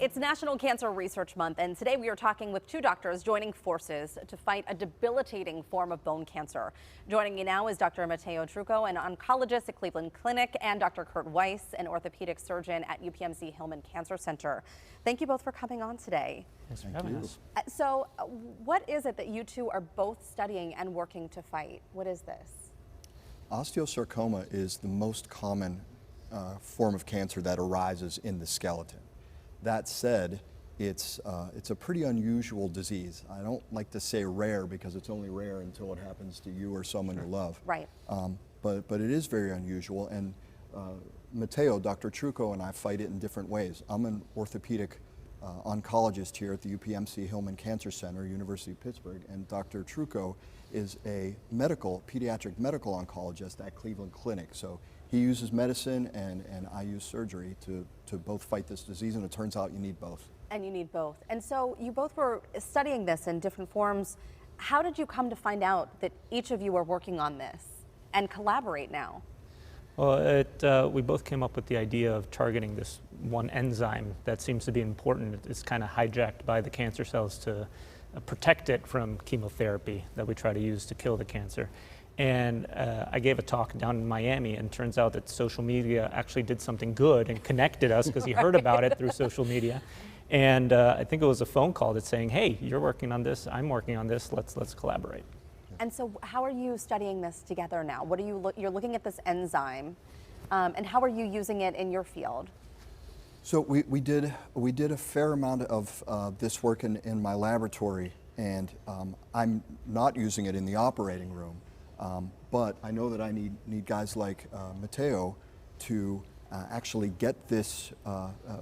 It's National Cancer Research Month, and today we are talking with two doctors joining forces to fight a debilitating form of bone cancer. Joining me now is Dr. Matteo Trucco, an oncologist at Cleveland Clinic, and Dr. Kurt Weiss, an orthopedic surgeon at UPMC Hillman Cancer Center. Thank you both for coming on today. Thanks for having us. So what is it that you two are both studying and working to fight? What is this? Osteosarcoma is the most common form of cancer that arises in the skeleton. That said, it's a pretty unusual disease. I don't like to say rare because it's only rare until it happens to you or someone you love. Right. But it is very unusual, and Matteo, Dr. Trucco, and I fight it in different ways. I'm an orthopedic oncologist here at the UPMC Hillman Cancer Center, University of Pittsburgh, and Dr. Trucco is a pediatric medical oncologist at Cleveland Clinic. So he uses medicine and I use surgery to both fight this disease, and it turns out you need both. And you need both. And so you both were studying this in different forms. How did you come to find out that each of you are working on this and collaborate now? Well, we both came up with the idea of targeting this one enzyme that seems to be important. It's kind of hijacked by the cancer cells to protect it from chemotherapy that we try to use to kill the cancer. And I gave a talk down in Miami, and turns out that social media actually did something good and connected us because he heard about it through social media. And I think it was a phone call that's saying, hey, you're working on this, I'm working on this, let's collaborate. And so how are you studying this together now? What are you're looking at this enzyme, and how are you using it in your field? So we did a fair amount of this work in my laboratory, and I'm not using it in the operating room. But I know that I need guys like Matteo to actually get this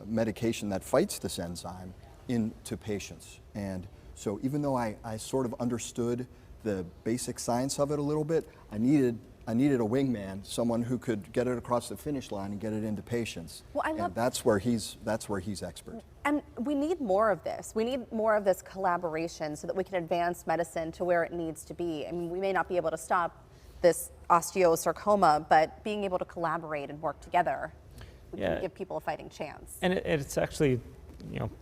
medication that fights this enzyme into patients. And so even though I sort of understood the basic science of it a little bit, I needed a wingman, someone who could get it across the finish line and get it into patients. Well, and that's where he's expert. And we need more of this. We need more of this collaboration so that we can advance medicine to where it needs to be. I mean, we may not be able to stop this osteosarcoma, but being able to collaborate and work together, we can give people a fighting chance. And it's actually,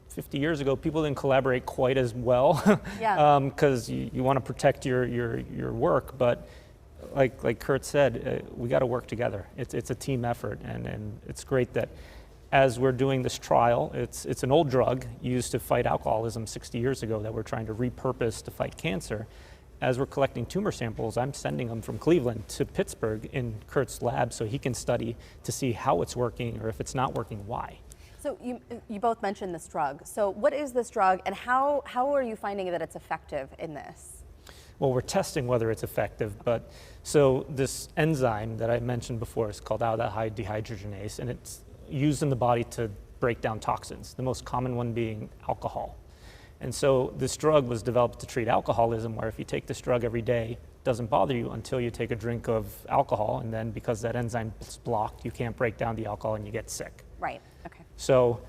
50 years ago, people didn't collaborate quite as well. Yeah. Because you want to protect your work, but like Kurt said, we got to work together. It's a team effort, and it's great that as we're doing this trial, it's an old drug used to fight alcoholism 60 years ago that we're trying to repurpose to fight cancer. As we're collecting tumor samples, I'm sending them from Cleveland to Pittsburgh in Kurt's lab so he can study to see how it's working, or if it's not working, why. So you both mentioned this drug. So what is this drug, and how are you finding that it's effective in this? Well, we're testing whether it's effective, but so this enzyme that I mentioned before is called aldehyde dehydrogenase, and it's used in the body to break down toxins, the most common one being alcohol. And so this drug was developed to treat alcoholism, where if you take this drug every day, it doesn't bother you until you take a drink of alcohol, and then because that enzyme is blocked, you can't break down the alcohol and you get sick. Right, okay. So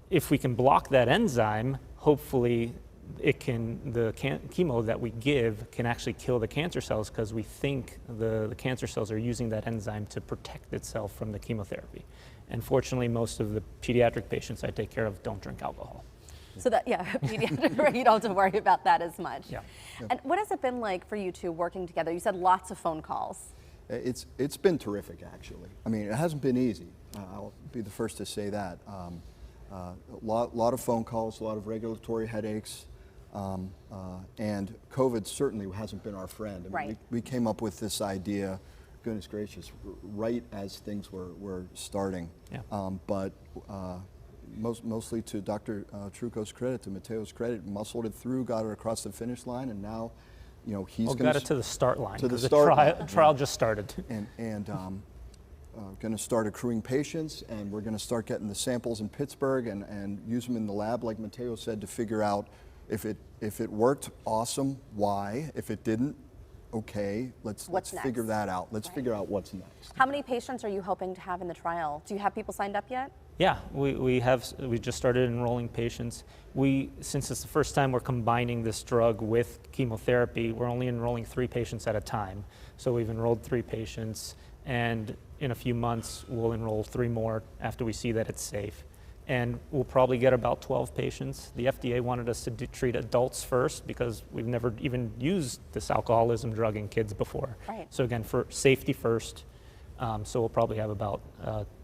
if we can block that enzyme, hopefully the chemo that we give can actually kill the cancer cells, because we think the cancer cells are using that enzyme to protect itself from the chemotherapy. And fortunately, most of the pediatric patients I take care of don't drink alcohol. So that, pediatric, you don't have to worry about that as much. Yeah. And what has it been like for you two working together? You said lots of phone calls. It's been terrific, actually. I mean, it hasn't been easy. I'll be the first to say that. A lot of phone calls, a lot of regulatory headaches, and COVID certainly hasn't been our friend. I mean, right. We came up with this idea, goodness gracious, right as things were starting. Yeah. But mostly to Dr. Trucco's credit, to Matteo's credit, muscled it through, got it across the finish line, and now, he's got it to the start line. To the start line. Trial just started. And going to start accruing patients, and we're going to start getting the samples in Pittsburgh and use them in the lab, like Matteo said, to figure out if it worked, awesome, why? If it didn't, okay, let's figure that out. Let's figure out what's next. How many patients are you hoping to have in the trial? Do you have people signed up yet? Yeah, we just started enrolling patients. Since it's the first time we're combining this drug with chemotherapy, we're only enrolling 3 patients at a time. So we've enrolled 3 patients, and in a few months we'll enroll 3 more after we see that it's safe. and we'll probably get about 12 patients. The FDA wanted us to treat adults first because we've never even used this alcoholism drug in kids before. Right. So again, for safety first, so we'll probably have about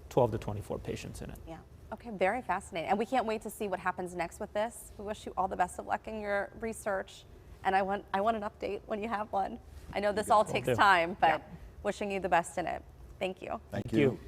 12 to 24 patients in it. Yeah. Okay, very fascinating. And we can't wait to see what happens next with this. We wish you all the best of luck in your research. And I want an update when you have one. I know this all takes time, but wishing you the best in it. Thank you. Thank you.